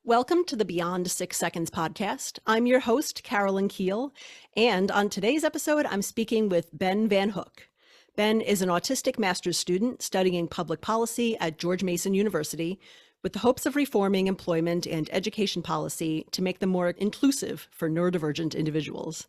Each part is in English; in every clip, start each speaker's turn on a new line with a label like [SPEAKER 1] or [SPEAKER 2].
[SPEAKER 1] Welcome to the Beyond 6 Seconds podcast. I'm your host, Carolyn Keel, and on today's episode, I'm speaking with Ben VanHook. Ben is an autistic master's student studying public policy at George Mason University with the hopes of reforming employment and education policy to make them more inclusive for neurodivergent individuals.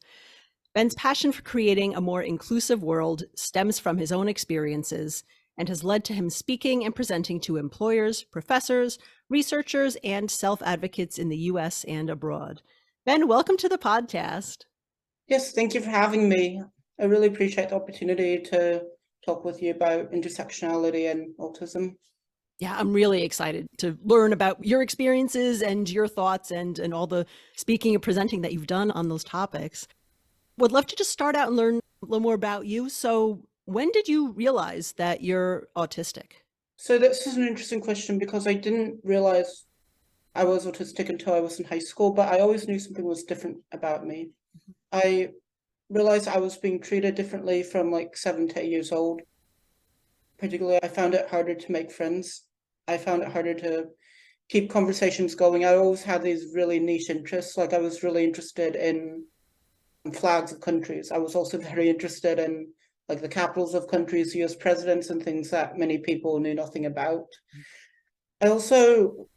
[SPEAKER 1] Ben's passion for creating a more inclusive world stems from his own experiences and has led to him speaking and presenting to employers, professors, researchers, and self-advocates in the US and abroad. Ben, welcome to the podcast.
[SPEAKER 2] Yes, thank you for having me. I really appreciate the opportunity to talk with you about intersectionality and autism.
[SPEAKER 1] Yeah, I'm really excited to learn about your experiences and your thoughts and all the speaking and presenting that you've done on those topics. Would love to just start out and learn a little more about you. So when did you realize that you're autistic?
[SPEAKER 2] So this is an interesting question because I didn't realize I was autistic until I was in high school, but I always knew something was different about me. I realized I was being treated differently from like 7 to 8 years old. Particularly, I found it harder to make friends. I found it harder to keep conversations going. I always had these really niche interests. Like I was really interested in flags of countries. I was also very interested in like the capitals of countries, US presidents, and things that many people knew nothing about. I also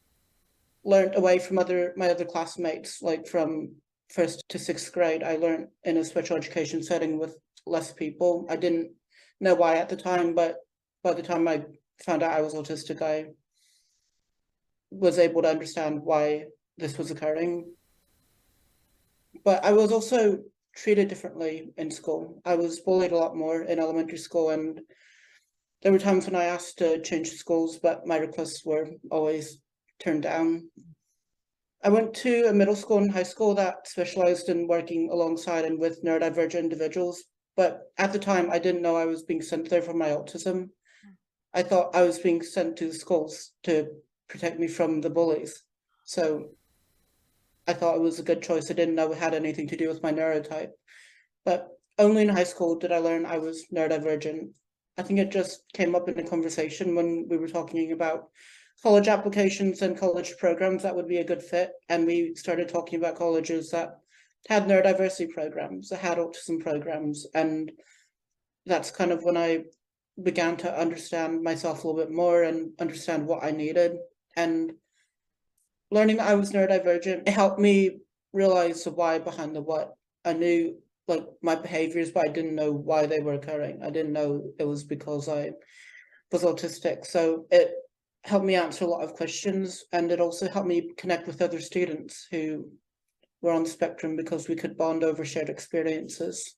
[SPEAKER 2] learned away from my other classmates, like from 1st to 6th grade. I learned in a special education setting with less people. I didn't know why at the time, but by the time I found out I was autistic, I was able to understand why this was occurring. But I was also treated differently in school. I was bullied a lot more in elementary school, and there were times when I asked to change schools, but my requests were always turned down. I went to a middle school and high school that specialized in working alongside and with neurodivergent individuals, but at the time I didn't know I was being sent there for my autism. I thought I was being sent to the schools to protect me from the bullies. So I thought it was a good choice. I didn't know it had anything to do with my neurotype. But only in high school did I learn I was neurodivergent. I think it just came up in a conversation when we were talking about college applications and college programs that would be a good fit. And we started talking about colleges that had neurodiversity programs, that had autism programs. And that's kind of when I began to understand myself a little bit more and understand what I needed. And learning that I was neurodivergent, it helped me realize the why behind the what. I knew like my behaviors, but I didn't know why they were occurring. I didn't know it was because I was autistic. So it helped me answer a lot of questions, and it also helped me connect with other students who were on the spectrum because we could bond over shared experiences.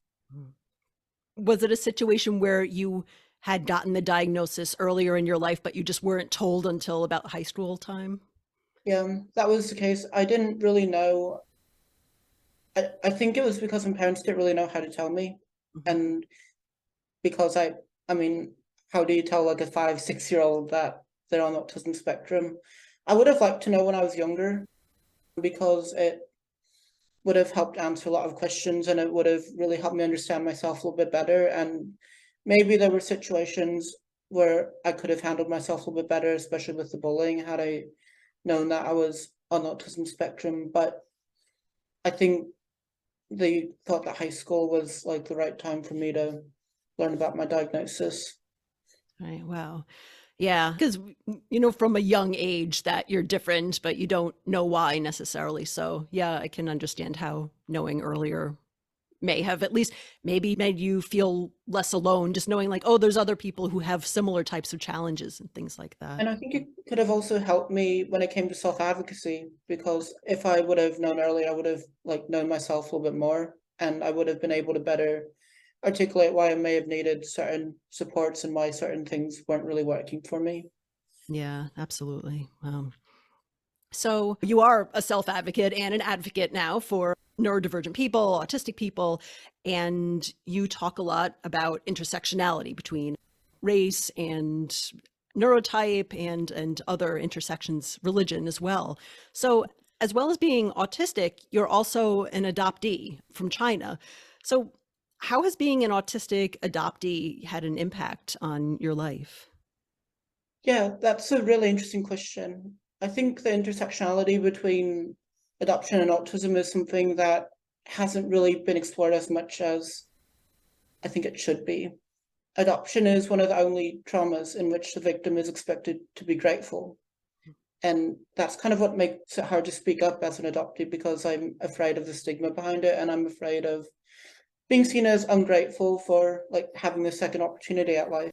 [SPEAKER 1] Was it a situation where you had gotten the diagnosis earlier in your life, but you just weren't told until about high school time?
[SPEAKER 2] Yeah, that was the case. I didn't really know. I think it was because my parents didn't really know how to tell me. And because I mean, how do you tell like a 5, 6-year-old that they're on the autism spectrum? I would have liked to know when I was younger because it would have helped answer a lot of questions, and it would have really helped me understand myself a little bit better. And maybe there were situations where I could have handled myself a little bit better, especially with the bullying, had I known that I was on the autism spectrum. But I think they thought that high school was like the right time for me to learn about my diagnosis.
[SPEAKER 1] Right. Wow. Yeah. Because, from a young age that you're different, but you don't know why necessarily. So, yeah, I can understand how knowing earlier may have at least maybe made you feel less alone, just knowing like, oh, there's other people who have similar types of challenges and things like that.
[SPEAKER 2] And I think it could have also helped me when it came to self-advocacy, because if I would have known earlier, I would have like known myself a little bit more, and I would have been able to better articulate why I may have needed certain supports and why certain things weren't really working for me.
[SPEAKER 1] Yeah, absolutely. So you are a self-advocate and an advocate now for neurodivergent people, autistic people, and you talk a lot about intersectionality between race and neurotype and other intersections, religion as well. So as well as being autistic, you're also an adoptee from China. So how has being an autistic adoptee had an impact on your life?
[SPEAKER 2] Yeah, that's a really interesting question. I think the intersectionality between adoption and autism is something that hasn't really been explored as much as I think it should be. Adoption is one of the only traumas in which the victim is expected to be grateful. And that's kind of what makes it hard to speak up as an adoptee, because I'm afraid of the stigma behind it, and I'm afraid of being seen as ungrateful for like having the second opportunity at life.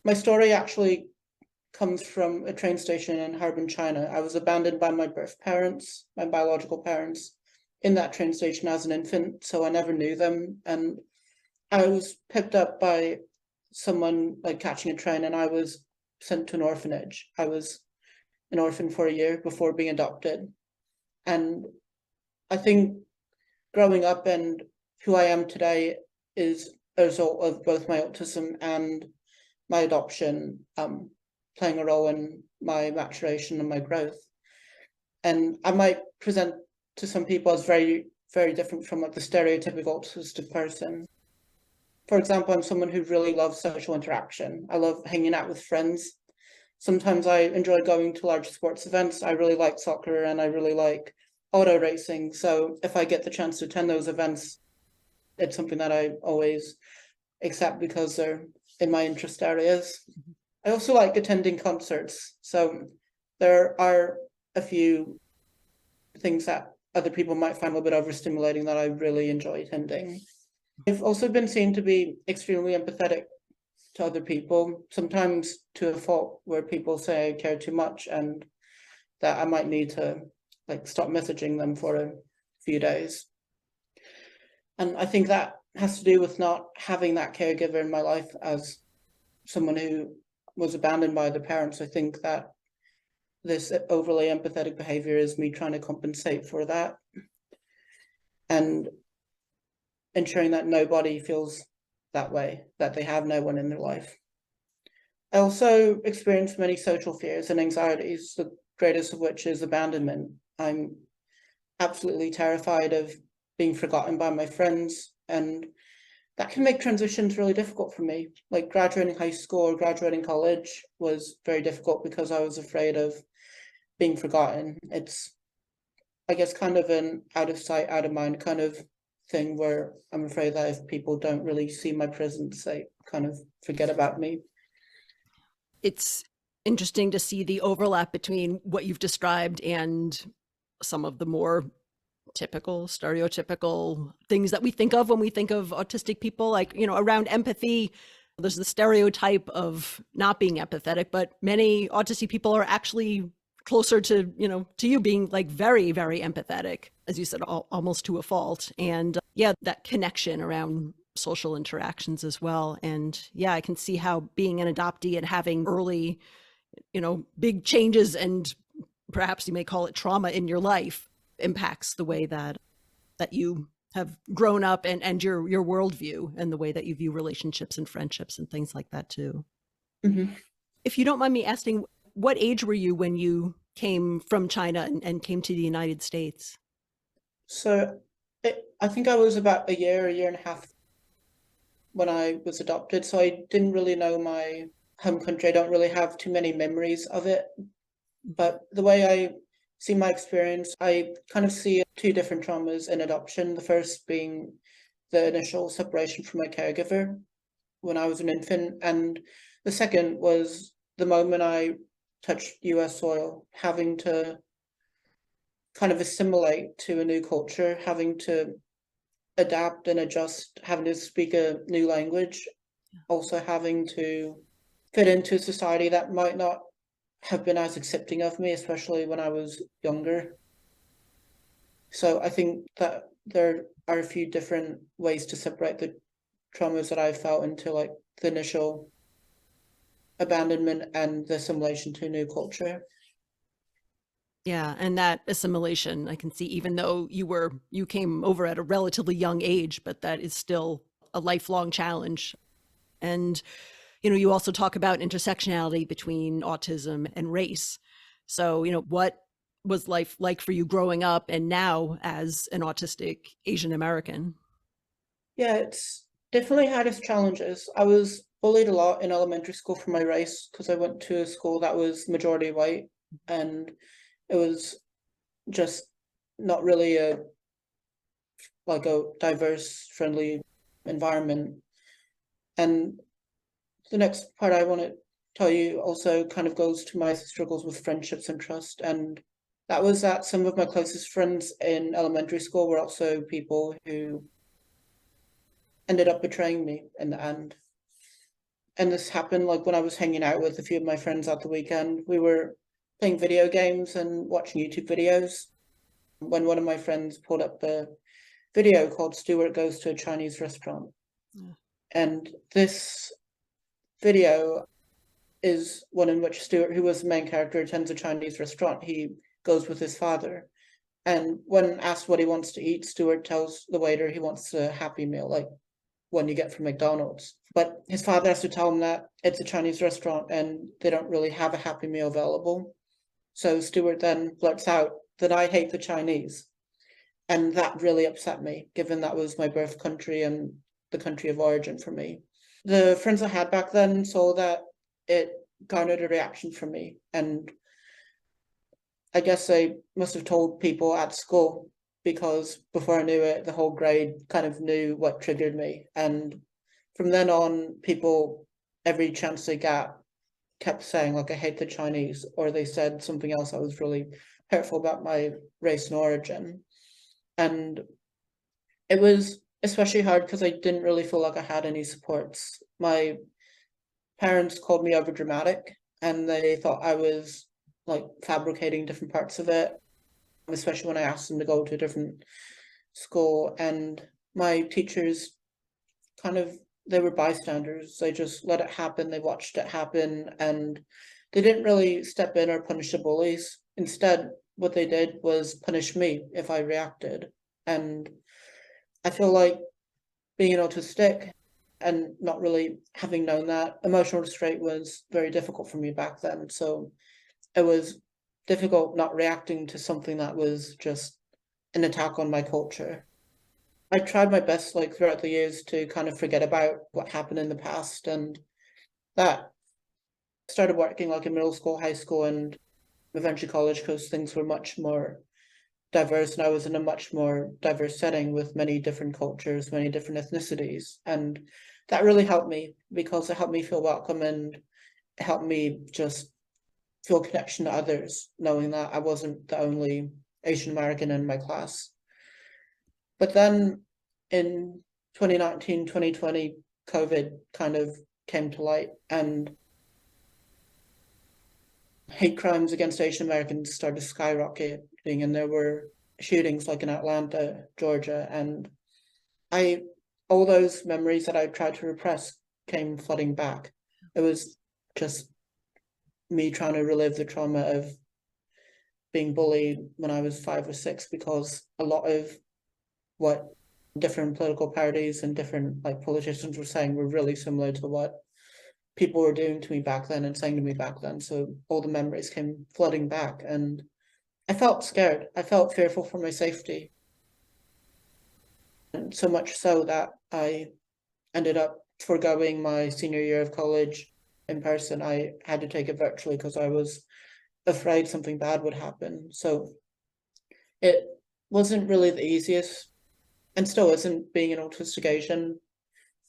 [SPEAKER 2] My story actually comes from a train station in Harbin, China. I was abandoned by my birth parents, my biological parents, in that train station as an infant, so I never knew them. And I was picked up by someone like catching a train, and I was sent to an orphanage. I was an orphan for a year before being adopted. And I think growing up and who I am today is a result of both my autism and my adoption playing a role in my maturation and my growth. And I might present to some people as very, very different from like the stereotypical autistic person. For example, I'm someone who really loves social interaction. I love hanging out with friends. Sometimes I enjoy going to large sports events. I really like soccer and I really like auto racing. So if I get the chance to attend those events, it's something that I always accept because they're in my interest areas. I also like attending concerts. So there are a few things that other people might find a little bit overstimulating that I really enjoy attending. I've also been seen to be extremely empathetic to other people, sometimes to a fault, where people say I care too much and that I might need to like stop messaging them for a few days. And I think that has to do with not having that caregiver in my life as someone who was abandoned by the parents. I think that this overly empathetic behavior is me trying to compensate for that and ensuring that nobody feels that way, that they have no one in their life. I also experience many social fears and anxieties, the greatest of which is abandonment. I'm absolutely terrified of being forgotten by my friends, and that can make transitions really difficult for me. Like graduating high school or graduating college was very difficult because I was afraid of being forgotten. It's, I guess, kind of an out of sight, out of mind kind of thing where I'm afraid that if people don't really see my presence, they kind of forget about me.
[SPEAKER 1] It's interesting to see the overlap between what you've described and some of the more typical, stereotypical things that we think of when we think of autistic people, like, around empathy. There's the stereotype of not being empathetic, but many autistic people are actually closer to, to you being like very, very empathetic, as you said, almost to a fault. And yeah, that connection around social interactions as well. And yeah, I can see how being an adoptee and having early, big changes and perhaps you may call it trauma in your life impacts the way that you have grown up and your worldview and the way that you view relationships and friendships and things like that too.
[SPEAKER 2] Mm-hmm.
[SPEAKER 1] If you don't mind me asking, what age were you when you came from China and came to the United States?
[SPEAKER 2] So I think I was about a year and a half when I was adopted. So I didn't really know my home country. I don't really have too many memories of it. But the way I see my experience, I kind of see two different traumas in adoption. The first being the initial separation from my caregiver when I was an infant. And the second was the moment I touched US soil, having to kind of assimilate to a new culture, having to adapt and adjust, having to speak a new language, also having to fit into a society that might not have been as accepting of me, especially when I was younger. So I think that there are a few different ways to separate the traumas that I felt into like the initial abandonment and the assimilation to a new culture.
[SPEAKER 1] Yeah, and that assimilation, I can see, even though you came over at a relatively young age, but that is still a lifelong challenge. And you also talk about intersectionality between autism and race. So, what was life like for you growing up and now as an autistic Asian American?
[SPEAKER 2] Yeah, it's definitely had its challenges. I was bullied a lot in elementary school for my race because I went to a school that was majority white, and It was just not really a diverse, friendly environment. And the next part I want to tell you also kind of goes to my struggles with friendships and trust. And that was that some of my closest friends in elementary school were also people who ended up betraying me in the end. And this happened like when I was hanging out with a few of my friends at the weekend. We were playing video games and watching YouTube videos when one of my friends pulled up a video called Stuart Goes to a Chinese Restaurant. Yeah. And this video is one in which Stuart, who was the main character, attends a Chinese restaurant. He goes with his father. And when asked what he wants to eat, Stuart tells the waiter he wants a Happy Meal, like one you get from McDonald's. But his father has to tell him that it's a Chinese restaurant and they don't really have a Happy Meal available. So Stuart then blurts out that I hate the Chinese. And that really upset me, given that was my birth country and the country of origin for me. The friends I had back then saw that it garnered a reaction from me. And I guess I must have told people at school, because before I knew it, the whole grade kind of knew what triggered me. And from then on, people, every chance they got, kept saying, like, I hate the Chinese, or they said something else that was really hurtful about my race and origin. And it was especially hard because I didn't really feel like I had any supports. My parents called me overdramatic, and they thought I was like fabricating different parts of it, especially when I asked them to go to a different school. And my teachers they were bystanders. They just let it happen. They watched it happen, and they didn't really step in or punish the bullies. Instead, what they did was punish me if I reacted. And I feel like being an autistic and not really having known that, emotional restraint was very difficult for me back then. So it was difficult not reacting to something that was just an attack on my culture. I tried my best, like, throughout the years to kind of forget about what happened in the past, and that started working like in middle school, high school, and eventually college, because things were much more diverse and I was in a much more diverse setting with many different cultures, many different ethnicities. And that really helped me, because it helped me feel welcome and it helped me just feel connection to others, knowing that I wasn't the only Asian American in my class. But then in 2019, 2020, COVID kind of came to light, and hate crimes against Asian Americans started skyrocketing, and there were shootings like in Atlanta, Georgia, and all those memories that I tried to repress came flooding back. It was just me trying to relive the trauma of being bullied when I was 5 or 6, because a lot of what different political parties and different like politicians were saying were really similar to what people were doing to me back then and saying to me back then. So all the memories came flooding back, and I felt scared. I felt fearful for my safety. And so much so that I ended up foregoing my senior year of college in person. I had to take it virtually because I was afraid something bad would happen. So it wasn't really the easiest, and still isn't, being an autistic Asian,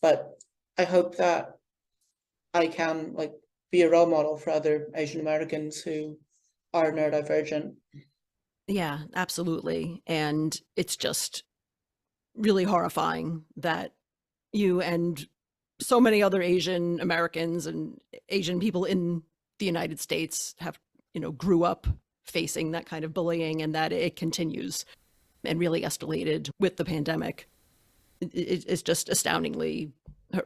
[SPEAKER 2] but I hope that I can like be a role model for other Asian Americans who are neurodivergent.
[SPEAKER 1] Yeah, absolutely. And it's just really horrifying that you and so many other Asian Americans and Asian people in the United States have, grew up facing that kind of bullying, and that it continues and really escalated with the pandemic. It's just astoundingly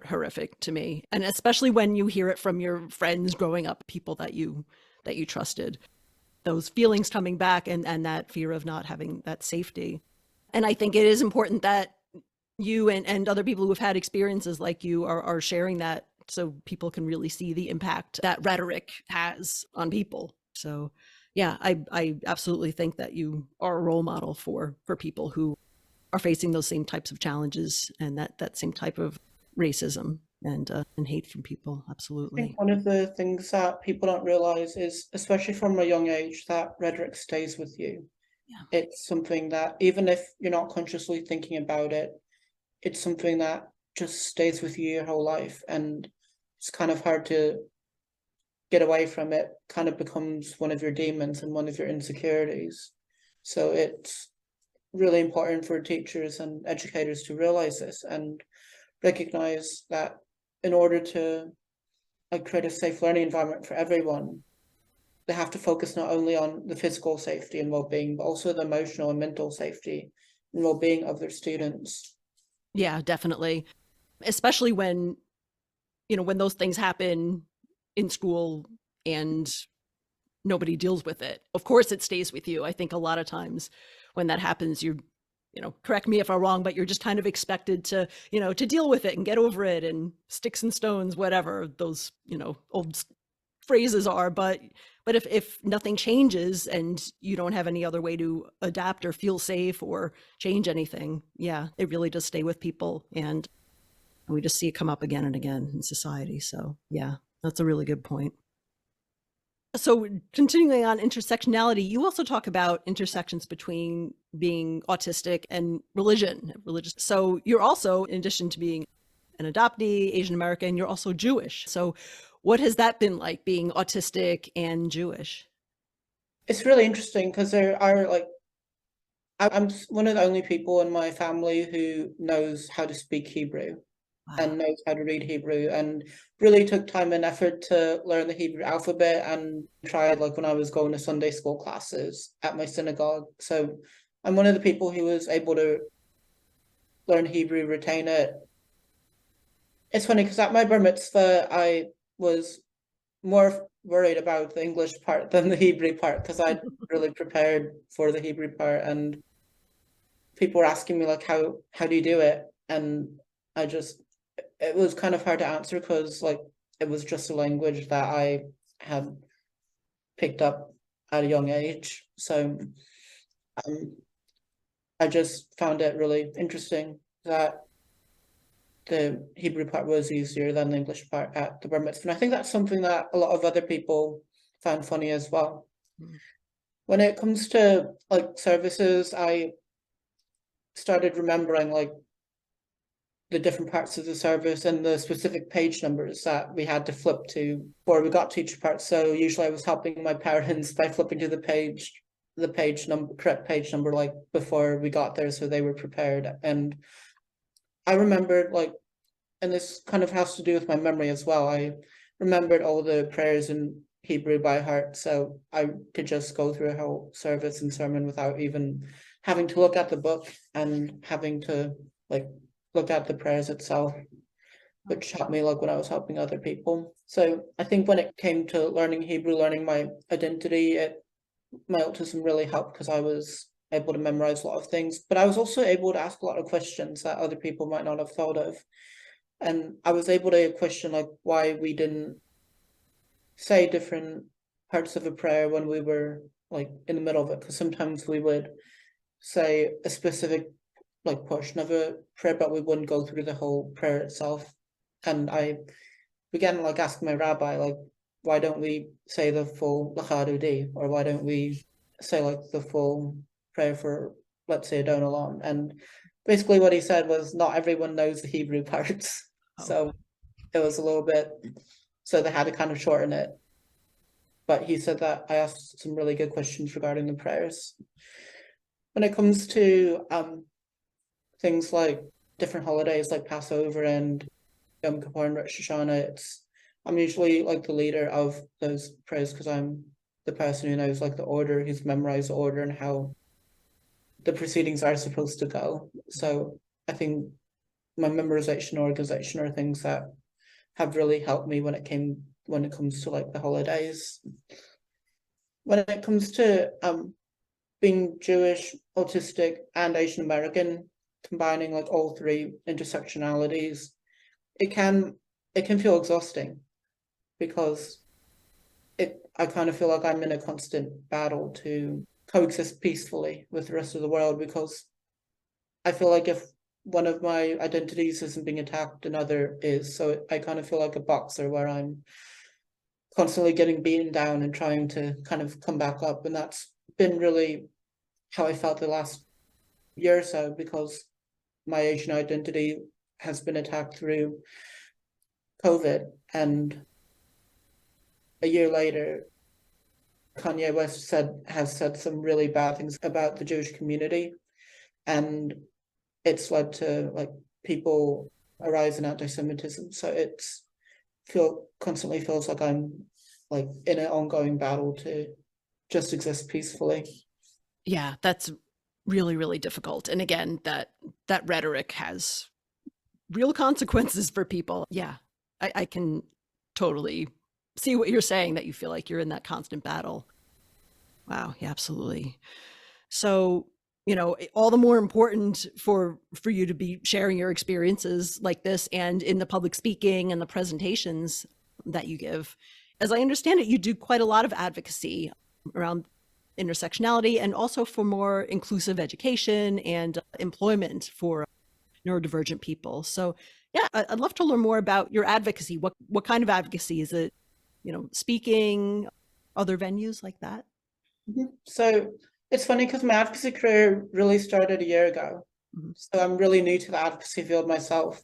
[SPEAKER 1] horrific to me. And especially when you hear it from your friends growing up, people that you trusted, those feelings coming back, and that fear of not having that safety. And I think it is important that you and other people who have had experiences like you are sharing that, so people can really see the impact that rhetoric has on people. So yeah, I absolutely think that you are a role model for people who are facing those same types of challenges and that same type of racism. and hate from people.
[SPEAKER 2] I
[SPEAKER 1] Absolutely.
[SPEAKER 2] think one of the things that people don't realize is, especially from a young age, that rhetoric stays with you.
[SPEAKER 1] Yeah.
[SPEAKER 2] It's something that, even if you're not consciously thinking about it, it's something that just stays with you your whole life. And it's kind of hard to get away from it, kind of becomes one of your demons and one of your insecurities. So it's really important for teachers and educators to realize this and recognize that in order to create a safe learning environment for everyone, they have to focus not only on the physical safety and well-being, but also the emotional and mental safety and well-being of their students.
[SPEAKER 1] Yeah, definitely. Especially when, when those things happen in school and nobody deals with it. Of course, it stays with you. I think a lot of times when that happens, correct me if I'm wrong, but you're just kind of expected to deal with it and get over it, and sticks and stones, whatever those, old phrases are. But if nothing changes and you don't have any other way to adapt or feel safe or change anything, yeah, it really does stay with people. And we just see it come up again and again in society. So yeah, that's a really good point. So continuing on intersectionality, you also talk about intersections between being autistic and religious. So you're also, in addition to being an adoptee, Asian American, you're also Jewish. So what has that been like, being autistic and Jewish?
[SPEAKER 2] It's really interesting because there are I'm one of the only people in my family who knows how to speak Hebrew
[SPEAKER 1] Wow.
[SPEAKER 2] and knows how to read Hebrew, and really took time and effort to learn the Hebrew alphabet, and tried when I was going to Sunday school classes at my synagogue. So I'm one of the people who was able to learn Hebrew, retain it. It's funny because at my bar mitzvah, I was more worried about the English part than the Hebrew part because I'd really prepared for the Hebrew part, and people were asking me how do you do it? And I just it was kind of hard to answer because it was just a language that I had picked up at a young age. So um, I just found it really interesting that the Hebrew part was easier than the English part at the bar mitzvah. And I think that's something that a lot of other people found funny as well.
[SPEAKER 1] Mm.
[SPEAKER 2] When it comes to services, I started remembering the different parts of the service and the specific page numbers that we had to flip to before we got to each part. So usually I was helping my parents by flipping to the correct page number before we got there, so they were prepared. And I remembered and this kind of has to do with my memory as well. I remembered all the prayers in Hebrew by heart, so I could just go through a whole service and sermon without even having to look at the book and having to look at the prayers itself, which helped me when I was helping other people. So I think when it came to learning Hebrew, learning my identity, my autism really helped because I was able to memorize a lot of things, but I was also able to ask a lot of questions that other people might not have thought of. And I was able to question why we didn't say different parts of a prayer when we were in the middle of it, because sometimes we would say a specific portion of a prayer, but we wouldn't go through the whole prayer itself. And I began asking my rabbi why don't we say the full Lachadudi, or why don't we say the full prayer for, let's say, Adon Olam. And basically what he said was not everyone knows the Hebrew parts.
[SPEAKER 1] Oh.
[SPEAKER 2] So it was a little bit, so they had to kind of shorten it. But he said that I asked some really good questions regarding the prayers. When it comes to things like different holidays like Passover and Yom Kippur and Rosh Hashanah, I'm usually the leader of those prayers because I'm the person who knows the order, who's memorized the order and how the proceedings are supposed to go. So I think my memorization and organization are things that have really helped me when it comes to the holidays. When it comes to being Jewish, autistic, and Asian American, combining all three intersectionalities, it can feel exhausting because I kind of feel like I'm in a constant battle to coexist peacefully with the rest of the world, because I feel like if one of my identities isn't being attacked, another is. So I kind of feel like a boxer where I'm constantly getting beaten down and trying to kind of come back up. And that's been really how I felt the last year or so, because my Asian identity has been attacked through COVID. And a year later, Kanye West has said some really bad things about the Jewish community. And it's led to like people a rise in anti-Semitism. So constantly feels like I'm like in an ongoing battle to just exist peacefully.
[SPEAKER 1] Yeah, that's really, really difficult. And again, that rhetoric has real consequences for people. Yeah, I can totally see what you're saying, that you feel like you're in that constant battle. Wow, yeah, absolutely. So, all the more important for you to be sharing your experiences like this and in the public speaking and the presentations that you give. As I understand it, you do quite a lot of advocacy around intersectionality and also for more inclusive education and employment for neurodivergent people. So, yeah, I'd love to learn more about your advocacy. What kind of advocacy is it? Speaking, other venues like that?
[SPEAKER 2] So it's funny because my advocacy career really started a year ago.
[SPEAKER 1] Mhm.
[SPEAKER 2] So I'm really new to the advocacy field myself.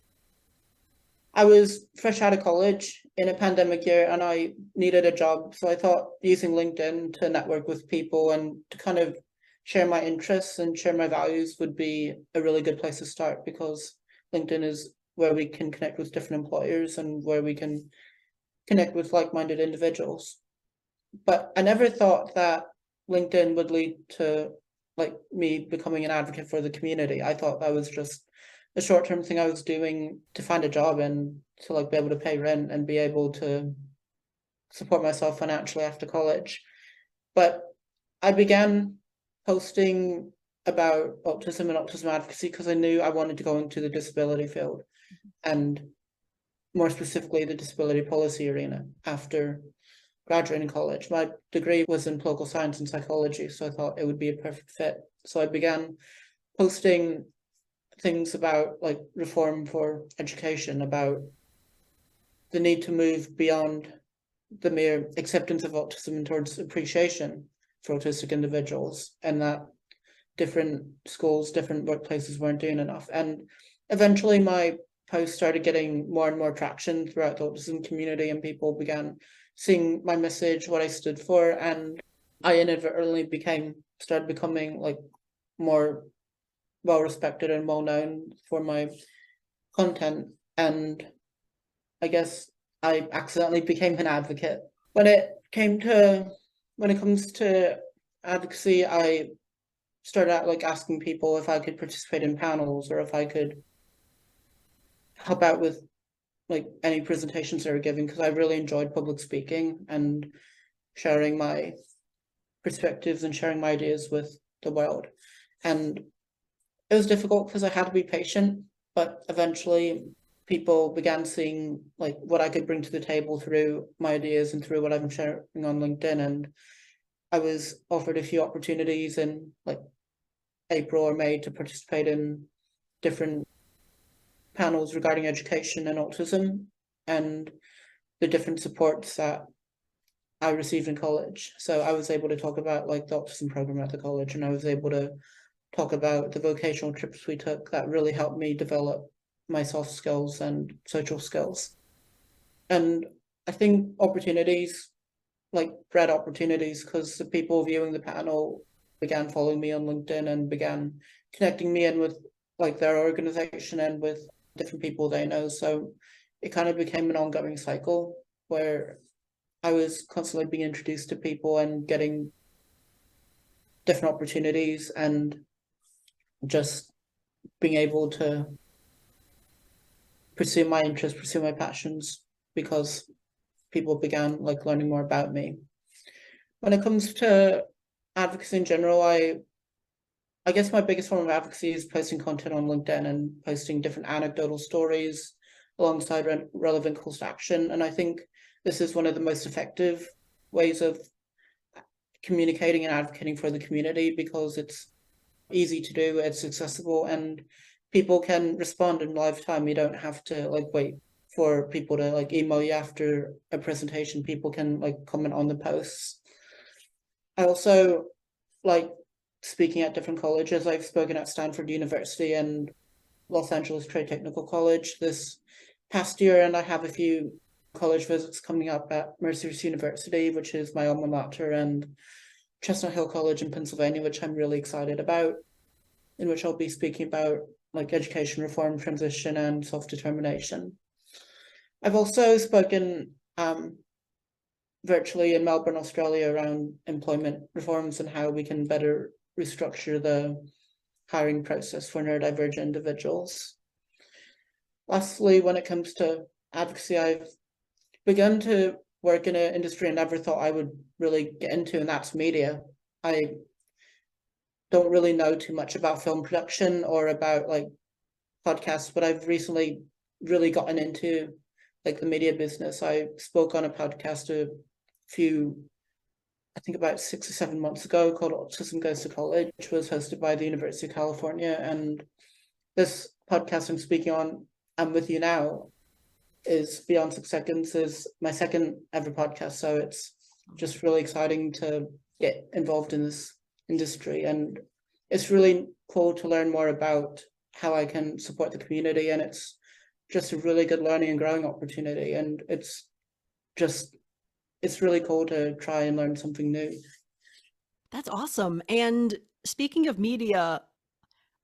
[SPEAKER 2] I was fresh out of college in a pandemic year and I needed a job. So I thought using LinkedIn to network with people and to kind of share my interests and share my values would be a really good place to start, because LinkedIn is where we can connect with different employers and where we can connect with like-minded individuals. But I never thought that LinkedIn would lead to like me becoming an advocate for the community. I thought that was just a short-term thing I was doing to find a job and to like be able to pay rent and be able to support myself financially after college. But I began posting about autism and autism advocacy because I knew I wanted to go into the disability field, and more specifically the disability policy arena after graduating college. My degree was in political science and psychology, so I thought it would be a perfect fit. So I began posting things about like reform for education, about the need to move beyond the mere acceptance of autism and towards appreciation for autistic individuals, and that different schools, different workplaces weren't doing enough. And eventually my post started getting more and more traction throughout the autism community, and people began seeing my message, what I stood for, and I inadvertently started becoming like more well respected and well known for my content. And I guess I accidentally became an advocate. When it comes to advocacy, I started out like asking people if I could participate in panels or if I could help out with like any presentations they were giving, because I really enjoyed public speaking and sharing my perspectives and sharing my ideas with the world. And it was difficult because I had to be patient, but eventually people began seeing like what I could bring to the table through my ideas and through what I'm sharing on LinkedIn. And I was offered a few opportunities in like April or May to participate in different panels regarding education and autism and the different supports that I received in college. So I was able to talk about like the autism program at the college, and I was able to talk about the vocational trips we took that really helped me develop my soft skills and social skills. And I think opportunities, like bred opportunities, because the people viewing the panel began following me on LinkedIn and began connecting me in with like their organization and with different people they know. So it kind of became an ongoing cycle where I was constantly being introduced to people and getting different opportunities and just being able to pursue my interests, pursue my passions, because people began like learning more about me. When it comes to advocacy in general, I guess my biggest form of advocacy is posting content on LinkedIn and posting different anecdotal stories alongside relevant calls to action. And I think this is one of the most effective ways of communicating and advocating for the community, because it's easy to do, it's accessible, and people can respond in live time. You don't have to like wait for people to like email you after a presentation. People can like comment on the posts. I also like speaking at different colleges. I've spoken at Stanford University and Los Angeles Trade Technical College this past year, and I have a few college visits coming up at Mercyhurst University, which is my alma mater, and Chestnut Hill College in Pennsylvania, which I'm really excited about, in which I'll be speaking about like education reform, transition, and self-determination. I've also spoken virtually in Melbourne, Australia, around employment reforms and how we can better restructure the hiring process for neurodivergent individuals. Lastly, when it comes to advocacy, I've begun to work in an industry I never thought I would really get into, and that's media. I don't really know too much about film production or about like podcasts, but I've recently really gotten into like the media business. I spoke on a podcast a few, I think about 6 or 7 months ago, called Autism Goes to College, which was hosted by the University of California. And this podcast I'm speaking on, I'm with you now, is Beyond 6 Seconds, is my second ever podcast. So it's just really exciting to get involved in this industry. And it's really cool to learn more about how I can support the community. And it's just a really good learning and growing opportunity. And it's really cool to try and learn something new.
[SPEAKER 1] That's awesome. And speaking of media,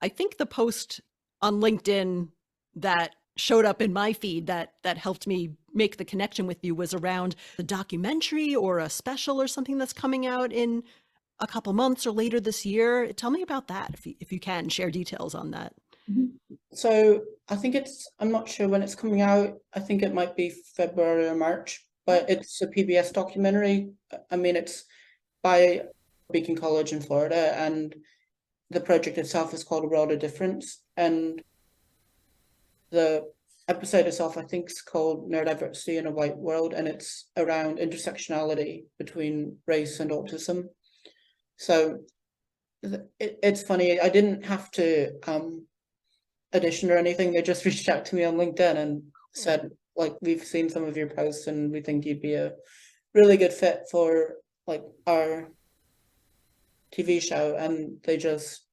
[SPEAKER 1] I think the post on LinkedIn that showed up in my feed that helped me make the connection with you was around the documentary or a special or something that's coming out in a couple months or later this year. Tell me about that if you can share details on that.
[SPEAKER 2] So I think I'm not sure when it's coming out. I think it might be February or March, but it's a PBS documentary. I mean, it's by Beacon College in Florida, and the project itself is called A World of Difference. And the episode itself, I think, is called Neurodiversity in a White World, and it's around intersectionality between race and autism. So it's funny, I didn't have to audition or anything. They just reached out to me on LinkedIn and said, like, we've seen some of your posts and we think you'd be a really good fit for like our TV show. And they just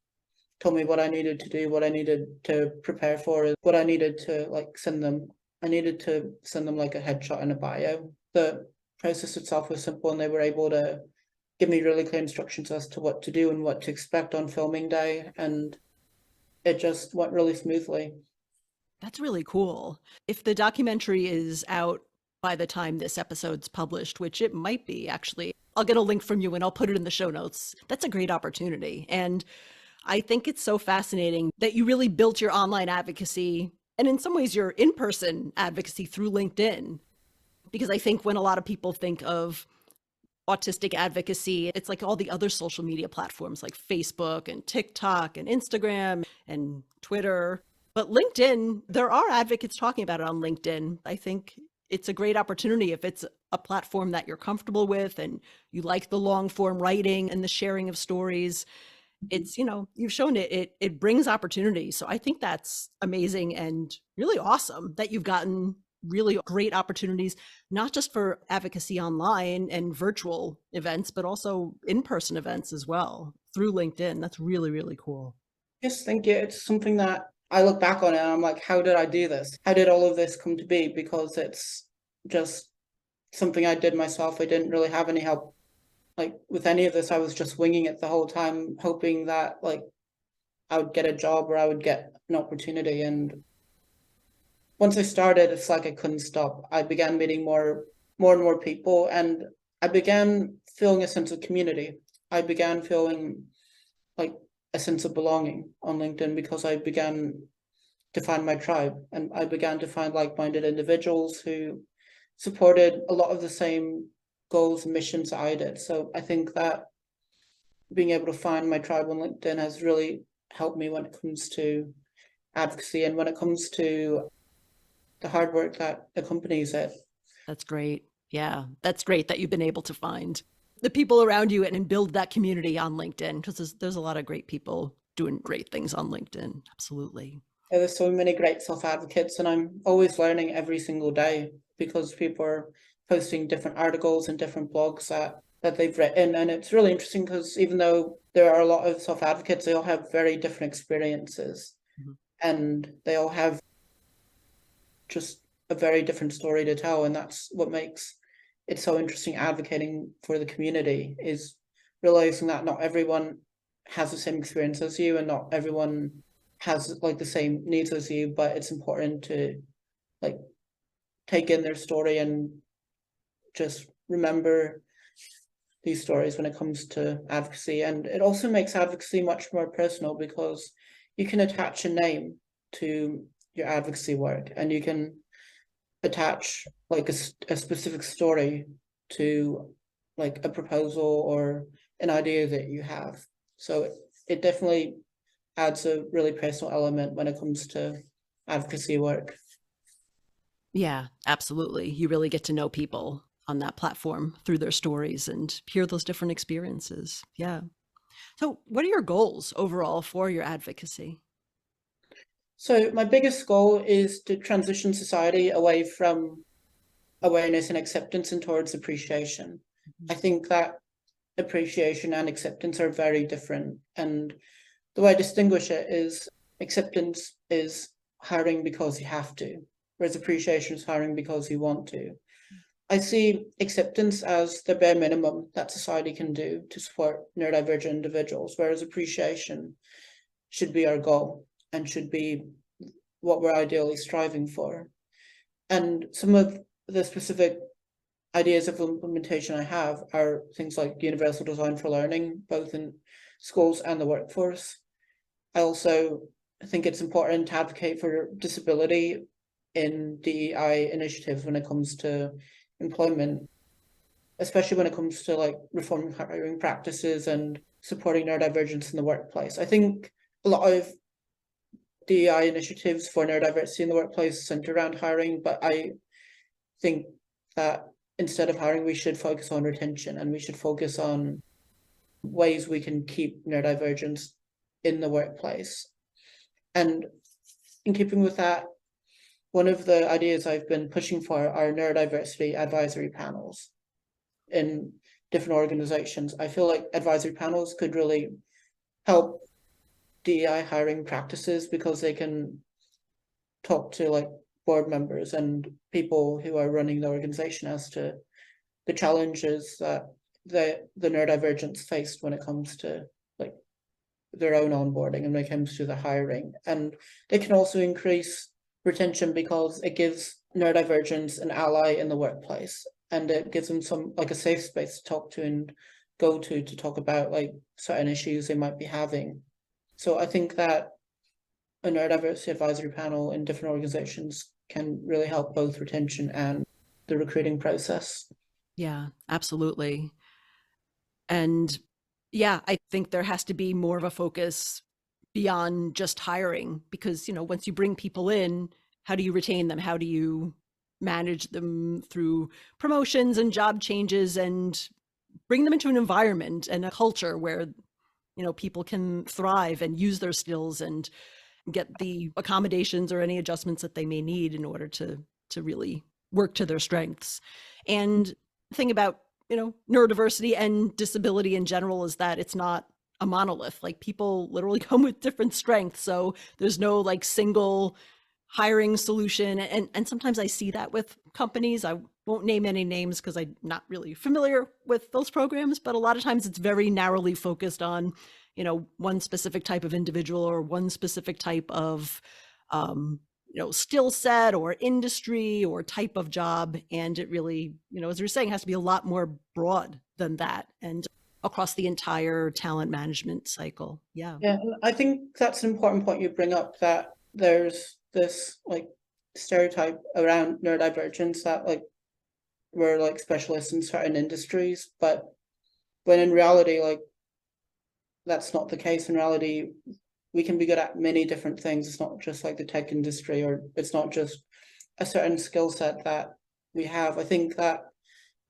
[SPEAKER 2] told me what I needed to do, what I needed to prepare for, what I needed to like send them. I needed to send them like a headshot and a bio. The process itself was simple, and they were able to give me really clear instructions as to what to do and what to expect on filming day. And it just went really smoothly.
[SPEAKER 1] That's really cool. If the documentary is out by the time this episode's published, which it might be actually, I'll get a link from you and I'll put it in the show notes. That's a great opportunity. And I think it's so fascinating that you really built your online advocacy and in some ways your in-person advocacy through LinkedIn. Because I think when a lot of people think of autistic advocacy, it's like all the other social media platforms like Facebook and TikTok and Instagram and Twitter. But LinkedIn, there are advocates talking about it on LinkedIn. I think it's a great opportunity if it's a platform that you're comfortable with and you like the long form writing and the sharing of stories. It's, you've shown it brings opportunity. So I think that's amazing and really awesome that you've gotten really great opportunities, not just for advocacy online and virtual events, but also in-person events as well through LinkedIn. That's really, really cool.
[SPEAKER 2] Yes, thank you. It's something that I look back on it and I'm like, how did I do this? How did all of this come to be? Because it's just something I did myself. I didn't really have any help. Like with any of this, I was just winging it the whole time, hoping that like I would get a job or I would get an opportunity. And once I started, it's like I couldn't stop. I began meeting more and more people, and I began feeling a sense of community. I began feeling like a sense of belonging on LinkedIn because I began to find my tribe, and I began to find like-minded individuals who supported a lot of the same goals and missions I did. So I think that being able to find my tribe on LinkedIn has really helped me when it comes to advocacy and when it comes to the hard work that accompanies it.
[SPEAKER 1] That's great. Yeah, that's great that you've been able to find the people around you and build that community on LinkedIn, because there's a lot of great people doing great things on LinkedIn. Absolutely.
[SPEAKER 2] There's so many great self-advocates, and I'm always learning every single day because people are posting different articles and different blogs that they've written. And it's really interesting because even though there are a lot of self-advocates, they all have very different experiences.
[SPEAKER 1] Mhm.
[SPEAKER 2] And they all have just a very different story to tell. And that's what makes it so interesting advocating for the community, is realizing that not everyone has the same experience as you and not everyone has like the same needs as you, but it's important to like take in their story and just remember these stories when it comes to advocacy. And it also makes advocacy much more personal because you can attach a name to your advocacy work, and you can attach like a specific story to like a proposal or an idea that you have. So it definitely adds a really personal element when it comes to advocacy work.
[SPEAKER 1] Yeah, absolutely. You really get to know people on that platform through their stories and hear those different experiences. Yeah. So, what are your goals overall for your advocacy?
[SPEAKER 2] So my biggest goal is to transition society away from awareness and acceptance and towards appreciation. I think that appreciation and acceptance are very different. And the way I distinguish it is acceptance is hiring because you have to, whereas appreciation is hiring because you want to. I see acceptance as the bare minimum that society can do to support neurodivergent individuals, whereas appreciation should be our goal and should be what we're ideally striving for. And some of the specific ideas of implementation I have are things like universal design for learning, both in schools and the workforce. I also think it's important to advocate for disability in DEI initiatives when it comes to employment, especially when it comes to like reforming hiring practices and supporting neurodivergence in the workplace. I think a lot of DEI initiatives for neurodiversity in the workplace center around hiring, but I think that instead of hiring, we should focus on retention, and we should focus on ways we can keep neurodivergence in the workplace. And in keeping with that, one of the ideas I've been pushing for are neurodiversity advisory panels in different organizations. I feel like advisory panels could really help DEI hiring practices because they can talk to like board members and people who are running the organization as to the challenges that the neurodivergents faced when it comes to like their own onboarding and when it comes to the hiring. And they can also increase retention because it gives neurodivergents an ally in the workplace, and it gives them some like a safe space to talk to and go to talk about like certain issues they might be having. So I think that a neurodiversity advisory panel in different organizations can really help both retention and the recruiting process.
[SPEAKER 1] Yeah, absolutely. And yeah, I think there has to be more of a focus beyond just hiring because, once you bring people in, how do you retain them? How do you manage them through promotions and job changes and bring them into an environment and a culture where, people can thrive and use their skills and get the accommodations or any adjustments that they may need in order to really work to their strengths. And the thing about neurodiversity and disability in general is that it's not a monolith. Like people literally come with different strengths, so there's no like single hiring solution. And sometimes I see that with companies. I won't name any names because I'm not really familiar with those programs, but a lot of times it's very narrowly focused on one specific type of individual or one specific type of skill set or industry or type of job. And it really, as you're saying, has to be a lot more broad than that and across the entire talent management cycle. Yeah.
[SPEAKER 2] Yeah, and I think that's an important point you bring up, that there's this like stereotype around neurodivergence that like we're like specialists in certain industries, but when in reality, like that's not the case. In reality, we can be good at many different things. It's not just like the tech industry, or it's not just a certain skill set that we have. I think that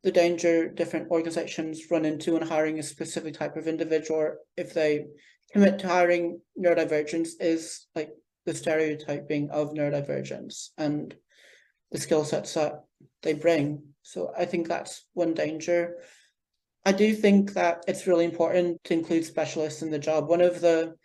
[SPEAKER 2] the danger different organizations run into when hiring a specific type of individual, or if they commit to hiring neurodivergence, is like the stereotyping of neurodivergence and the skill sets that they bring. So I think that's one danger. I do think that it's really important to include specialists in the job. One of the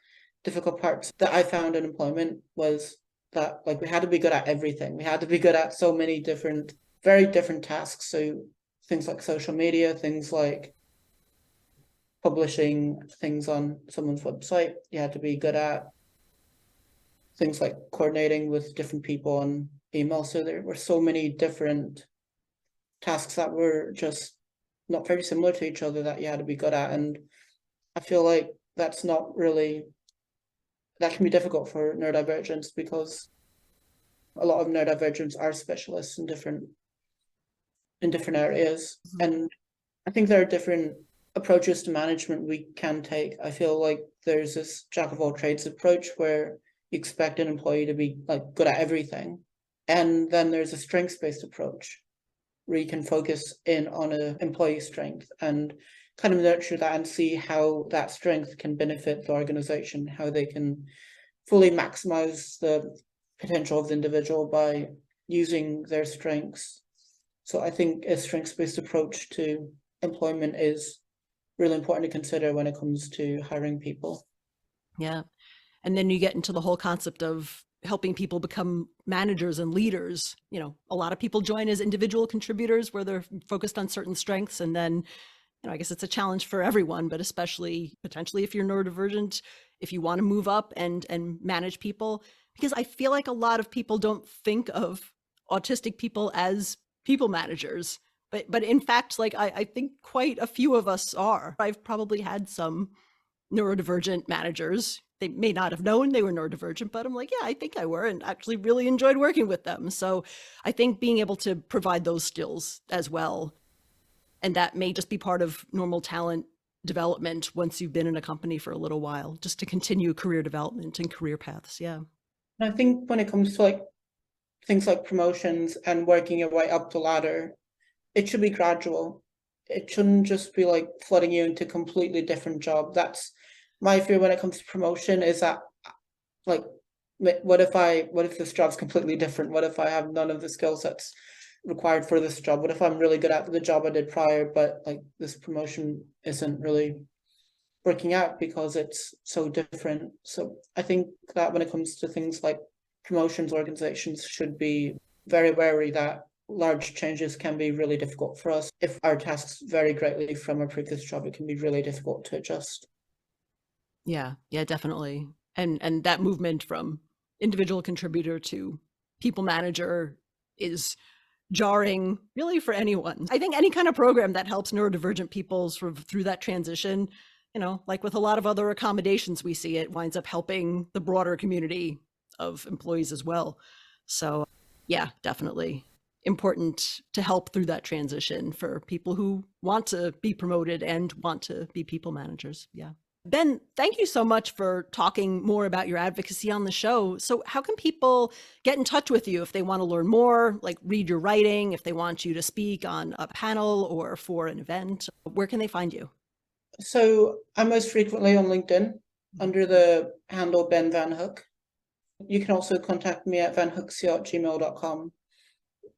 [SPEAKER 2] difficult parts that I found in employment was that like we had to be good at everything. We had to be good at so many different, very different tasks. So things like social media, things like publishing things on someone's website. You had to be good at things like coordinating with different people on email. So there were so many different tasks that were just not very similar to each other that you had to be good at. And I feel like that's not really, that can be difficult for neurodivergents because a lot of neurodivergents are specialists in different areas. And I think there are different approaches to management we can take. I feel like there's this jack of all trades approach where you expect an employee to be like good at everything. And then there's a strengths-based approach where you can focus in on an employee's strength and kind of nurture that and see how that strength can benefit the organization, how they can fully maximize the potential of the individual by using their strengths. So I think a strengths-based approach to employment is really important to consider when it comes to hiring people.
[SPEAKER 1] Yeah. And then you get into the whole concept of helping people become managers and leaders. You know, a lot of people join as individual contributors where they're focused on certain strengths. And then, you know, I guess it's a challenge for everyone, but especially potentially if you're neurodivergent, if you want to move up and manage people, because I feel like a lot of people don't think of autistic people as people managers. But in fact, like I think quite a few of us are. I've probably had some neurodivergent managers. They may not have known they were neurodivergent, but I'm like, yeah, I think I were, and actually really enjoyed working with them. So I think being able to provide those skills as well, and that may just be part of normal talent development once you've been in a company for a little while, just to continue career development and career paths. Yeah.
[SPEAKER 2] And I think when it comes to like things like promotions and working your way up the ladder, it should be gradual. It shouldn't just be like flooding you into a completely different job. That's my fear when it comes to promotion, is that like, what if this job's completely different? What if I have none of the skill sets required for this job? What if I'm really good at the job I did prior, but like this promotion isn't really working out because it's so different? So I think that when it comes to things like promotions, organizations should be very wary that large changes can be really difficult for us. If our tasks vary greatly from our previous job, it can be really difficult to adjust.
[SPEAKER 1] Yeah, definitely. And that movement from individual contributor to people manager is jarring really for anyone. I think any kind of program that helps neurodivergent people sort of through that transition, you know, like with a lot of other accommodations we see, it winds up helping the broader community of employees as well. So yeah, definitely important to help through that transition for people who want to be promoted and want to be people managers. Yeah. Ben, thank you so much for talking more about your advocacy on the show. So how can people get in touch with you if they want to learn more, like read your writing, if they want you to speak on a panel or for an event? Where can they find you?
[SPEAKER 2] So I'm most frequently on LinkedIn under the handle Ben VanHook. You can also contact me at vanhooksil@gmail.com.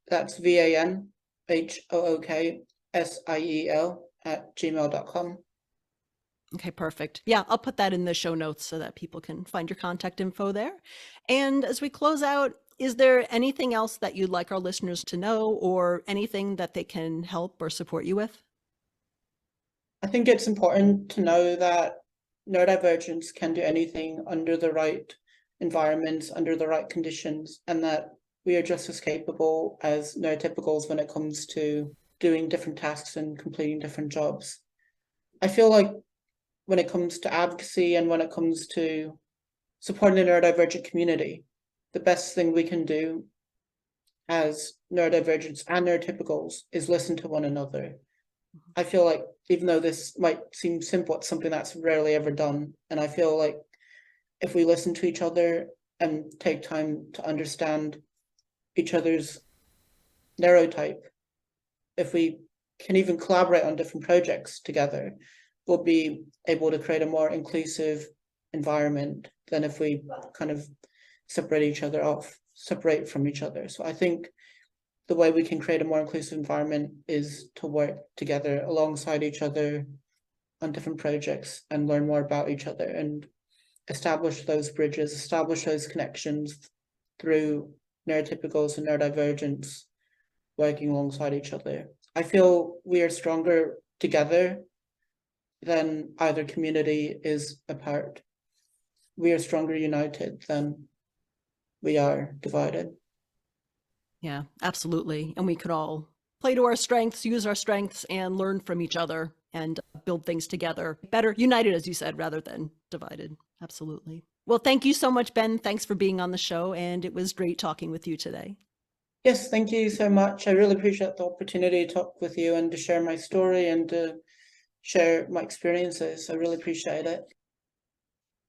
[SPEAKER 2] That's VANHOOKSIEL@gmail.com.
[SPEAKER 1] Okay, perfect. Yeah, I'll put that in the show notes so that people can find your contact info there. And as we close out, is there anything else that you'd like our listeners to know or anything that they can help or support you with?
[SPEAKER 2] I think it's important to know that neurodivergence can do anything under the right environments, under the right conditions, and that we are just as capable as neurotypicals when it comes to doing different tasks and completing different jobs. I feel like when it comes to advocacy and when it comes to supporting the neurodivergent community, the best thing we can do as neurodivergents and neurotypicals is listen to one another. I feel like even though this might seem simple, it's something that's rarely ever done. And I feel like if we listen to each other and take time to understand each other's neurotype, if we can even collaborate on different projects together, we'll be able to create a more inclusive environment than if we kind of separate from each other. So I think the way we can create a more inclusive environment is to work together alongside each other on different projects and learn more about each other and establish those bridges, establish those connections through neurotypicals and neurodivergents working alongside each other. I feel we are stronger together than either community is apart. We are stronger united than we are divided.
[SPEAKER 1] Yeah, absolutely. And we could all play to our strengths, use our strengths, and learn from each other and build things together. Better united, as you said, rather than divided. Absolutely. Well, thank you so much, Ben. Thanks for being on the show. And it was great talking with you today.
[SPEAKER 2] Yes, thank you so much. I really appreciate the opportunity to talk with you and to share my story and to share my experiences. I really appreciate it.